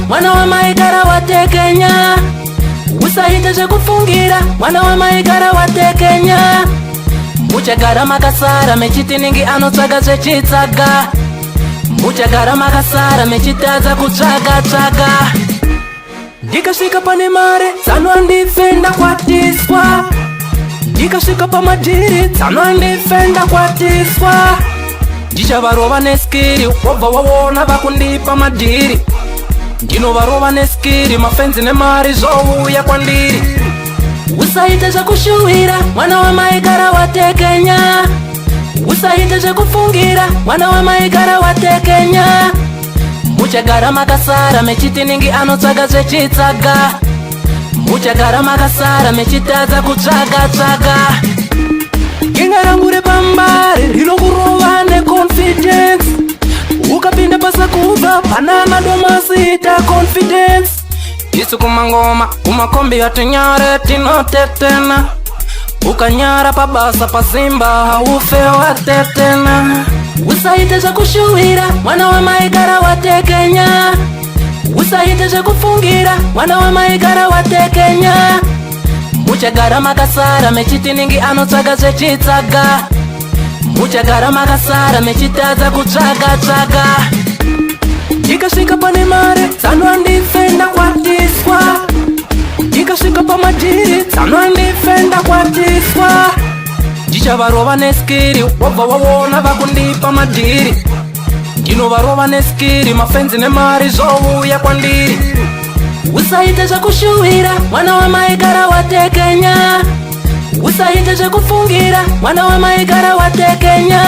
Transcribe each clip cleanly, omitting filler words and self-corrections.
mwana wa maigara watekenya. Usaite zvekufungira mwana wa maigara watekenya. Muchagara makasara mechitiningi anotsvaga zvechitsaga. Muchagara makasara mechitadza kutsvaga. Ndikasvika pane mare dzanondifenda kwatiswa. Ndikasvika pamadhiri dzanondifenda kwatiswa. Ndichavarova neskiri wobva waona vakundipa madhiri. Ndinovarova neskiri mafenzi nemari zvouya kwandiri. Usaite zvekushuwira mwana wa maigara watekenya. Usaite zvekufungira mwana wa maigara watekenya. Muchagara makasara mechitiningi anotsvaga zvechitsaga. Muchagara makasara mechitadza kutsvaga. Genga rangu repambare rinokurova neconfidence. Ukapinda pasakubva pana madomasi ita confidence. Isu kumangoma kumakombi yatinyare tinotetena. Ukanyara pabasa pasimba haufe watetena. Usaite zvekushuwira mwana wa maigara watekenya. Usaite zvekufungira mwana wa maigara watekenya. Muchagara makasara mechitiningi anotsvaga zvechitsaga. Muchagara makasara mechitadza kutsvaga. Ndikasvika pane mare dzanondifenda kwatiswa. Ndikasvika pamadhiri dzanondifenda kwatiswa. Ndichavarova neskiri wobva waona vakundipa madhiri. Ndinovarova neskiri mafenzi nemari zvouya kwandiri. Usaite zvekushuwira mwana wa maigara watekenya. Usaite zvekufungira mwana wa maigara watekenya.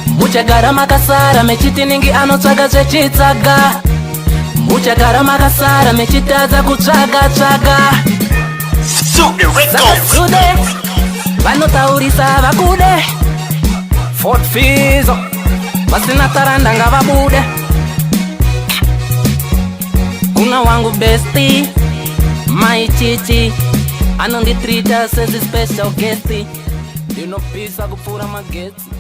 Muchagara makasara mechitiningi anotsvaga zvechitsaga. Muchagara makasara mechitadza kutsvaga. Sude vanotaurisa vakude. Fort Fizo vasina taranda ngavabude. Kuna wangu besti my chichi anonditreata sezi special guest. Ndinopisa kupfura magetsi.